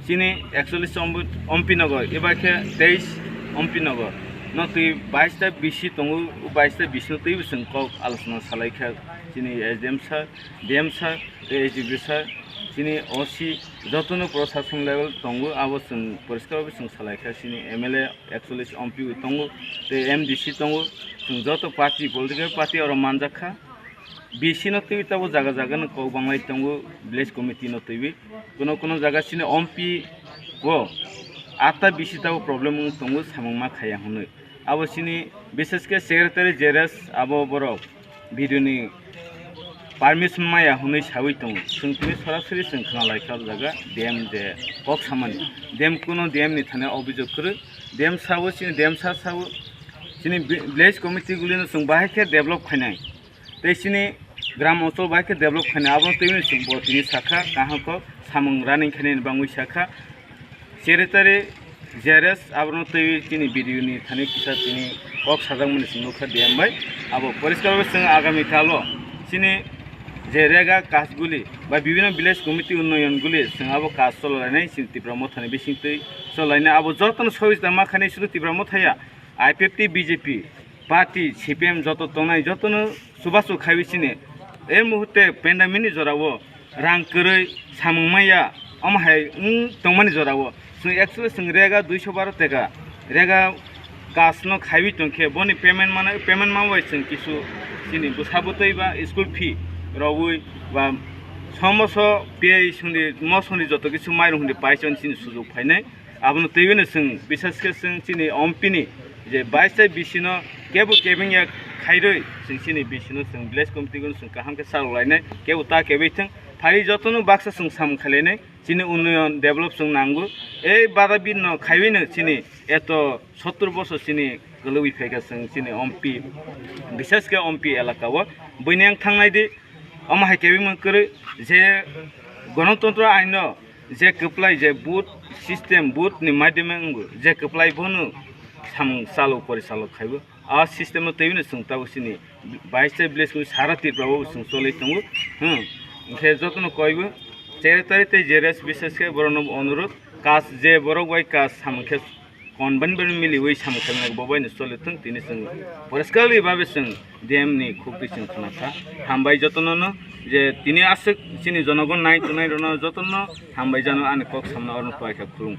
চিনি 41 অম্পিনগর এবারকে 23 অম্পিনগর ন তুই 22টা বিশি তঙ্গু 22টা বিশি তুই जों কক আলোচনা সালাইখা চিনি SDM sir DM sir AGB sir চিনি ওসি যতনো প্রশাসন লেভেল তঙ্গু আবো जों পরিষ্কারভাবে जों সালাইখা চিনি এমএলএ 41 এমপি তঙ্গু তে এমডিসি তঙ্গু जों যত পার্টি পলিটিক্যাল পার্টি আর মানজাখা বিশি নতুই তাবো জায়গা জায়গা কক বাংলাই তঙ্গু ভিলেজ কমিটি নতুই কোনো জায়গা চিনি এমপি ও आता बिसि ताबो प्रॉब्लम तंगु सामंगमा खाया हनो आबो सिनि विशेषके सेक्रेटारि जेरेस आबो बरो भिडियोनि पारमिशन माया हनै साबै दं जों तिनि सरासरि जों खोना लायखा जागा डेम जे कक सामानि डेम कुनो डेम नि थाने अभियोग करे डेम साबो सिनि डेम साबो सिनि विलेज कमिटी गुलिनो जों बाहायके डेभलप खायनाय ते सिनि ग्राम ओनसोल बाहायके डेभलप खायनाय आबो तिनि जों बतिनि साखा काहाको सामंग रानिं खायनाय बांगै साखा सेक्रेटारि जेरेस आबनो तै तिनि भिडियोनि थाने किसा तिनि कक साजांमोन सिनुखा देमबाय आबो परिष्कारभाবে जों आगामी कालो सिनि जे रेगा काजगुलि बा विभिन्न विलेज कमिटी उन्नयनगुलि जों आबो काज चलायनाय सिन तिब्रामो थाने बिसिंतै चलायनाय आबो जतन सहिस दा माखाने सुरु तिब्रामो थाया आईपीएफटी बीजेपी पार्टी सीपीएम जत तंनाय जतन सुबासु खायबिसिने ए मुहूर्ते पेन्डामिनि जरावो रां करै सामंमाया अमहाय तंमानि जरावो जों एक्चुअली जों रेगा 212 टाका रेगा कासनो खाइबि तंखे बनि पेमेन्ट मावबाय जों किसु सिनि बुसाबुतै बा स्कुल फी रवै बा समस पे सुनि मसनि जत किसु माइरं हुन्दि पाइसन सिनि सुजुग फायनाय आबनो तैबेनो जों बिसेसके जों सिनि एमपिनि जे 22 बिसिनो केबो केबिंया खाइरै जों सिनि बिसिनो जों विलेज कमिटिखौ जों काहामके सालायनाय केबो ता केबैथों फारि जतनो बाक्सा जों साम खालायनाय चिनि उन्नयन डेभलप जों नांगौ ए बादा बिनो खाइबैनो चिनि एत 70 बছর चिनि गोलौइ फैगा जों चिनि एमपि विशेषके एमपि एलाकाव बैनां थांनायदि अमाहाय केबिं करे जे गणतंत्र आइन जे कप्लाय जे बुथ सिस्टेम बुथ नि माध्यम जे कप्लाय बनो साम चालु परिचालक खाइबो आ सिस्टेम तैबिनो जों ताबो चिनि 22 विलेज को सारा तिरफ्राव जों चलै दङ ओंखे जतनो कयबो सेक्रेटारि ते जेरेस विशेषके बरनो अनुरोध काज जे बरो वाइ काज सामखे कनबन बन मिलि वइ सामखेलनाय बबायनो चलिथों तिनि जों परिष्कारलि भाबे जों डेम नि खुबि जों खानाथा हामबाय जतनो जे तिनि आसक सिनि जनगण नाय तुनाय रनो जतनो हामबाय जानो आनि कक सामना अरन पाइखा खुलुम